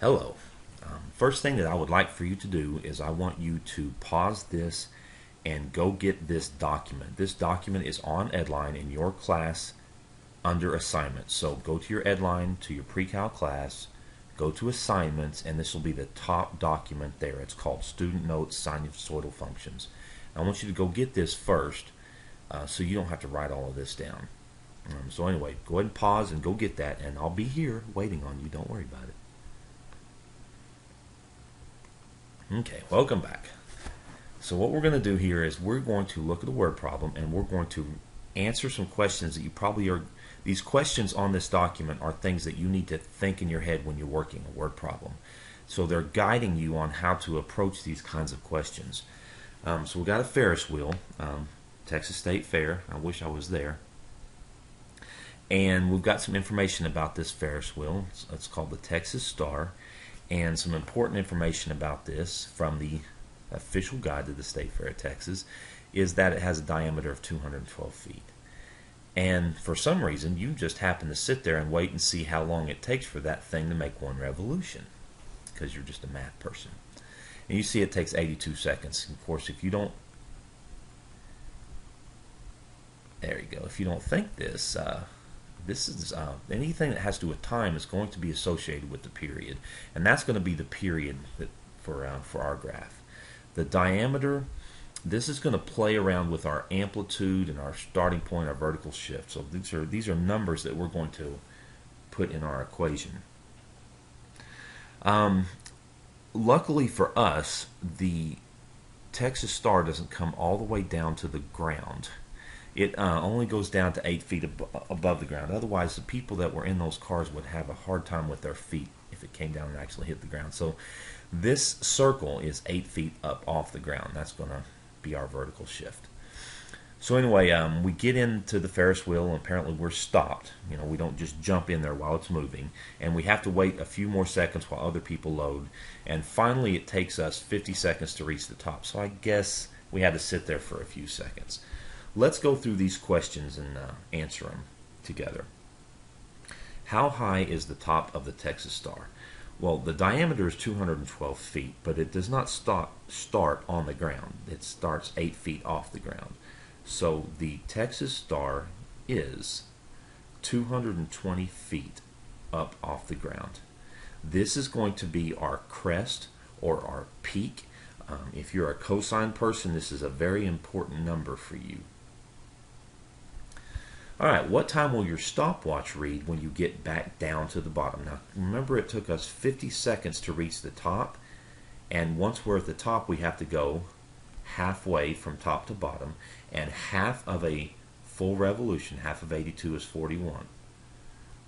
Hello. First thing that I would like for you to do is I want you to pause this and go get this document. This document is on Edline in your class under assignments. So go to your Edline, to your pre-cal class, go to assignments, and this will be the top document there. It's called Student Notes Sinusoidal Functions. I want you to go get this first so you don't have to write all of this down. So anyway, go ahead and pause and go get that, and I'll be here waiting on you. Don't worry about it. Okay, welcome back. So what we're going to do here is we're going to look at the word problem and we're going to answer some questions that you probably are. These questions on this document are things that you need to think in your head when you're working a word problem. So they're guiding you on how to approach these kinds of questions. So we've got a Ferris wheel, Texas State Fair. I wish I was there. And we've got some information about this Ferris wheel. It's called the Texas Star. And some important information about this from the official guide to the State Fair of Texas is that it has a diameter of 212 feet. And for some reason, you just happen to sit there and wait and see how long it takes for that thing to make one revolution, because you're just a math person. And you see it takes 82 seconds. Of course, if you don't, there you go. If you don't think this, this is anything that has to do with time is going to be associated with the period, and that's going to be the period that for our graph. The diameter, this is going to play around with our amplitude and our starting point, our vertical shift. So these are numbers that we're going to put in our equation. Luckily for us, the Texas Star doesn't come all the way down to the ground. It only goes down to 8 feet above the ground. Otherwise, the people that were in those cars would have a hard time with their feet if it came down and actually hit the ground. So this circle is 8 feet up off the ground. That's going to be our vertical shift. So anyway, we get into the Ferris wheel, and apparently we're stopped. You know, we don't just jump in there while it's moving, and we have to wait a few more seconds while other people load. And finally, it takes us 50 seconds to reach the top. So I guess we had to sit there for a few seconds. Let's go through these questions and answer them together. How high is the top of the Texas Star? Well, the diameter is 212 feet, but it does not start on the ground. It starts 8 feet off the ground. So the Texas Star is 220 feet up off the ground. This is going to be our crest or our peak. If you're a cosine person, this is a very important number for you. Alright, what time will your stopwatch read when you get back down to the bottom? Now, remember it took us 50 seconds to reach the top, and once we're at the top, we have to go halfway from top to bottom, and half of a full revolution, half of 82 is 41.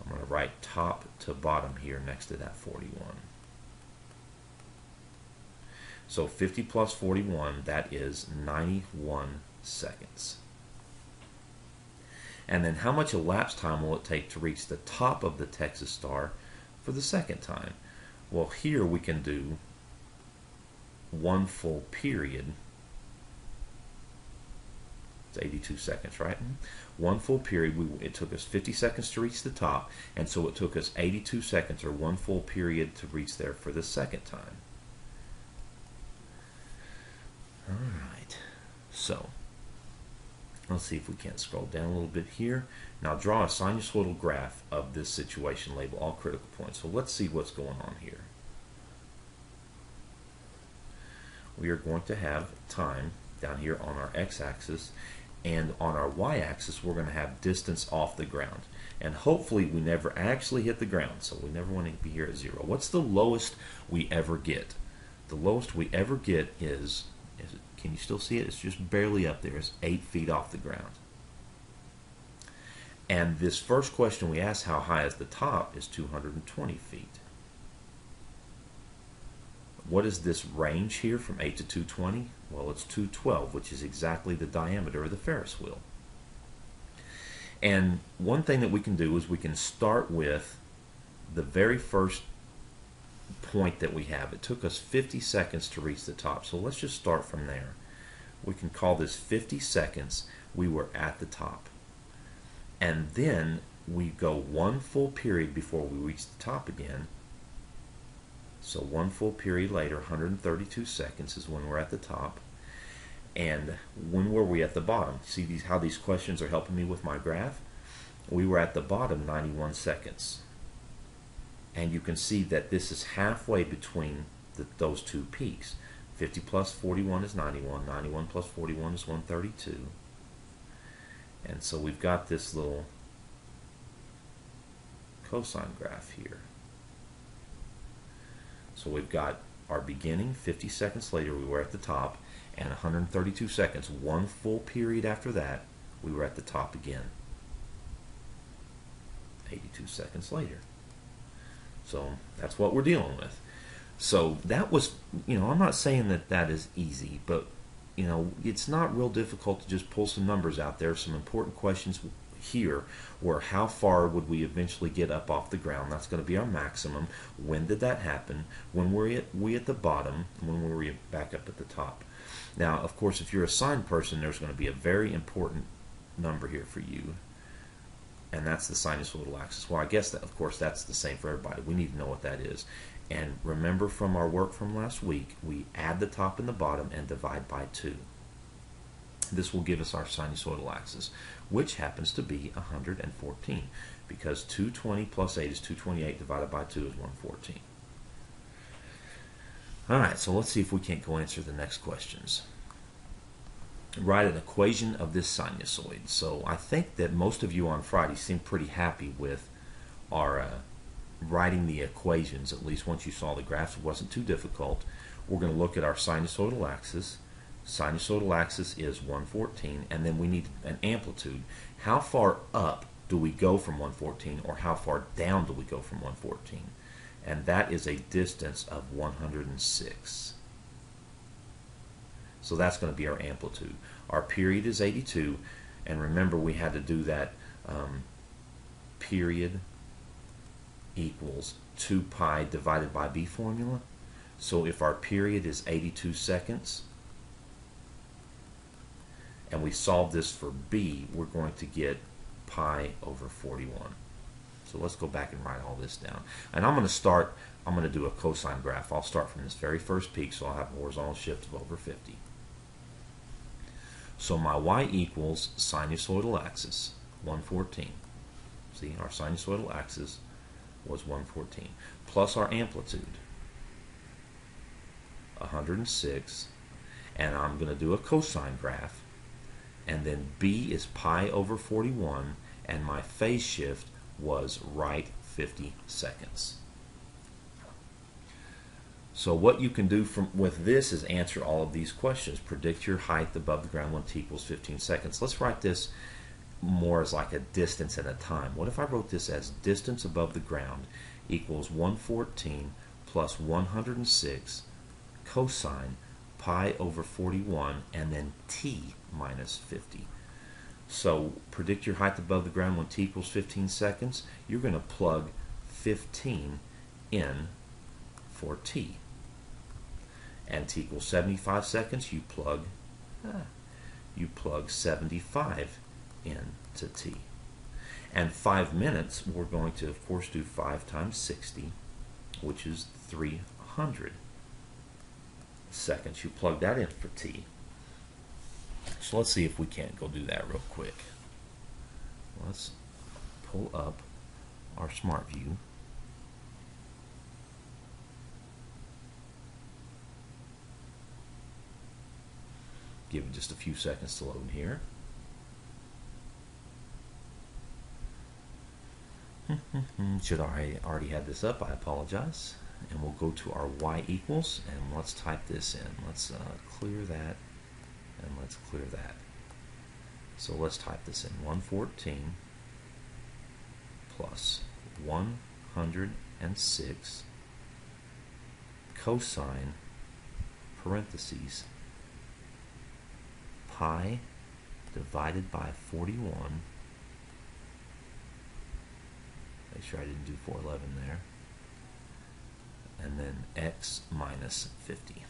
I'm going to write top to bottom here next to that 41. So 50 plus 41, that is 91 seconds. And then how much elapsed time will it take to reach the top of the Texas Star for the second time? Well, here we can do one full period. It's 82 seconds, right? One full period. It took us 50 seconds to reach the top, and so it took us 82 seconds, or one full period, to reach there for the second time. All right. So let's see if we can't scroll down a little bit here. Now draw a sinusoidal graph of this situation. Label all critical points. So let's see what's going on here. We are going to have time down here on our x-axis, and on our y-axis we're going to have distance off the ground. And hopefully we never actually hit the ground, so we never want to be here at 0. What's the lowest we ever get? The lowest we ever get is can you still see it? It's just barely up there. It's 8 feet off the ground. And this first question we asked, how high is the top, is 220 feet. What is this range here from 8 to 220? Well, it's 212, which is exactly the diameter of the Ferris wheel. And one thing that we can do is we can start with the very first point that we have. It took us 50 seconds to reach the top, so let's just start from there. We can call this 50 seconds we were at the top, and then we go one full period before we reach the top again, So one full period later, 132 seconds is when we're at the top. And when were we at the bottom? See how these questions are helping me with my graph? We were at the bottom 91 seconds. And you can see that this is halfway between those two peaks. 50 plus 41 is 91. 91 plus 41 is 132. And so we've got this little cosine graph here. So we've got our beginning, 50 seconds later we were at the top, and 132 seconds, one full period after that, we were at the top again. 82 seconds later. So that's what we're dealing with. So that was, I'm not saying that that is easy, but, it's not real difficult to just pull some numbers out there. Some important questions here were how far would we eventually get up off the ground? That's going to be our maximum. When did that happen? When were we at the bottom? When were we back up at the top? Now, of course, if you're a sign person, there's going to be a very important number here for you, and that's the sinusoidal axis. Well, I guess that, of course, that's the same for everybody. We need to know what that is. And remember from our work from last week, we add the top and the bottom and divide by 2. This will give us our sinusoidal axis, which happens to be 114, because 220 plus 8 is 228 divided by 2 is 114. All right, so let's see if we can't go answer the next questions. Write an equation of this sinusoid. So I think that most of you on Friday seemed pretty happy with our writing the equations, at least once you saw the graphs. It wasn't too difficult. We're going to look at our sinusoidal axis. Sinusoidal axis is 114, and then we need an amplitude. How far up do we go from 114, or how far down do we go from 114? And that is a distance of 106. So that's going to be our amplitude. Our period is 82, and remember we had to do that period equals 2 pi divided by b formula. So if our period is 82 seconds, and we solve this for b, we're going to get pi over 41. So let's go back and write all this down. And I'm going to do a cosine graph. I'll start from this very first peak, so I'll have a horizontal shift of over 50. So my y equals sinusoidal axis, 114. See, our sinusoidal axis was 114, plus our amplitude, 106, and I'm going to do a cosine graph, and then b is pi over 41, and my phase shift was right 50 seconds. So what you can do with this is answer all of these questions. Predict your height above the ground when t equals 15 seconds. Let's write this more as like a distance and a time. What if I wrote this as distance above the ground equals 114 plus 106 cosine pi over 41 and then t minus 50. So predict your height above the ground when t equals 15 seconds. You're going to plug 15 in for t. And t equals 75 seconds, you plug 75 into t. And 5 minutes, we're going to, of course, do 5 times 60, which is 300 seconds. You plug that in for t. So let's see if we can't go do that real quick. Let's pull up our Smart View. Give it just a few seconds to load here. Should already had this up. I apologize. And we'll go to our y equals, and let's type this in. Let's clear that, and let's clear that. So let's type this in. 114 plus 106 cosine parentheses pi divided by 41. Make sure I didn't do 411 there. And then x minus 50.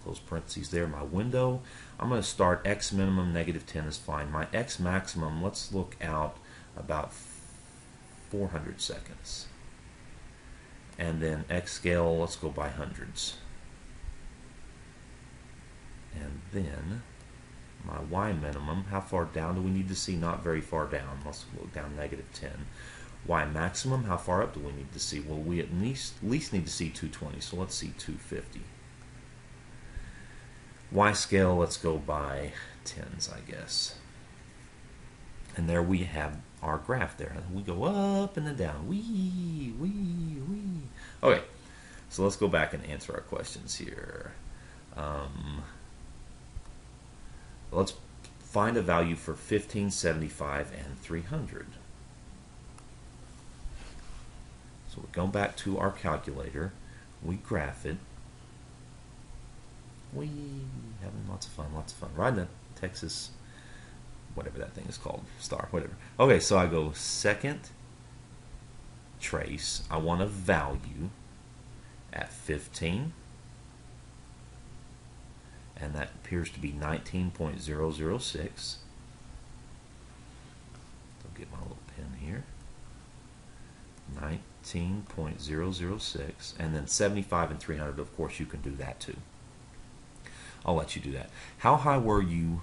Close parentheses there. My window, I'm going to start x minimum, negative 10 is fine. My x maximum, let's look out about 400 seconds. And then X scale, let's go by hundreds. And then my Y minimum, how far down do we need to see? Not very far down. Let's go down -10. Y maximum, how far up do we need to see? Well, we at least need to see 220, so let's see 250. Y scale, let's go by tens, I guess. And there we have our graph there. We go up and then down. Wee, wee, wee. Okay, so let's go back and answer our questions here. Let's find a value for 15, 75, and 300. So we go back to our calculator. We graph it. We having lots of fun, riding a Texas, whatever that thing is called, star, whatever. Okay, so I go second trace. I want a value at 15, and that appears to be 19.006. I'll get my little pen here. 19.006, and then 75 and 300. Of course, you can do that too. I'll let you do that. How high were you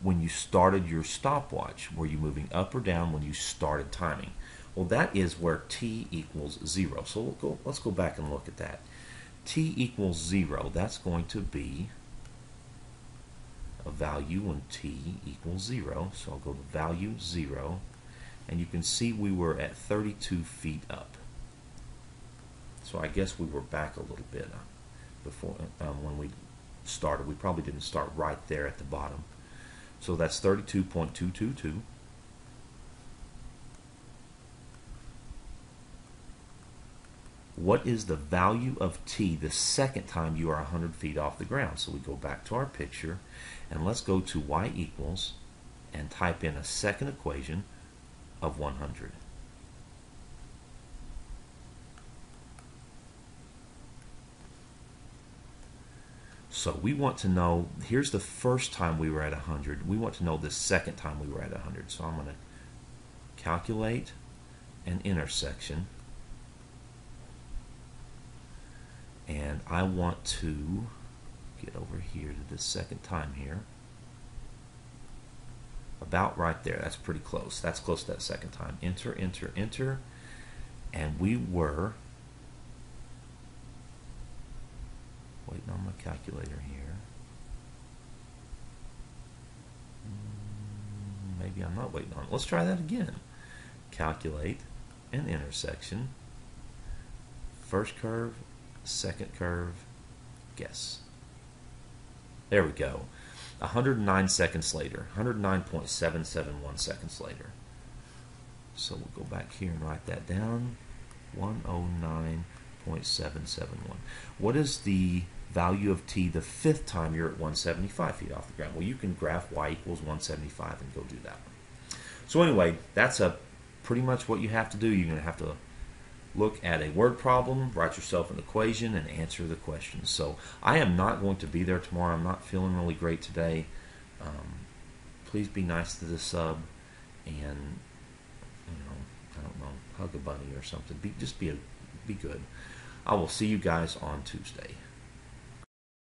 when you started your stopwatch? Were you moving up or down when you started timing? Well, that is where t equals 0. So let's go back and look at that. T equals 0. That's going to be a value when t equals 0. So I'll go to value 0. And you can see we were at 32 feet up. So I guess we were back a little bit before when we started. We probably didn't start right there at the bottom. So that's 32.222. What is the value of t the second time you are 100 feet off the ground? So we go back to our picture, and let's go to y equals and type in a second equation of 100. So we want to know, here's the first time we were at 100. We want to know the second time we were at 100. So I'm going to calculate an intersection. And I want to get over here to the second time here. About right there. That's pretty close. That's close to that second time. Enter, enter, enter. And we were waiting on my calculator here. Maybe I'm not waiting on it. Let's try that again. Calculate an intersection. First curve, second curve, guess. There we go. 109 seconds later. 109.771 seconds later. So we'll go back here and write that down. 109.771. What is the value of t the fifth time you're at 175 feet off the ground? Well, you can graph y equals 175 and go do that one. So anyway, that's pretty much what you have to do. You're going to have to look at a word problem, write yourself an equation, and answer the questions. So I am not going to be there tomorrow. I'm not feeling really great today. Please be nice to the sub, and I don't know, hug a bunny or something. Just be good. I will see you guys on Tuesday.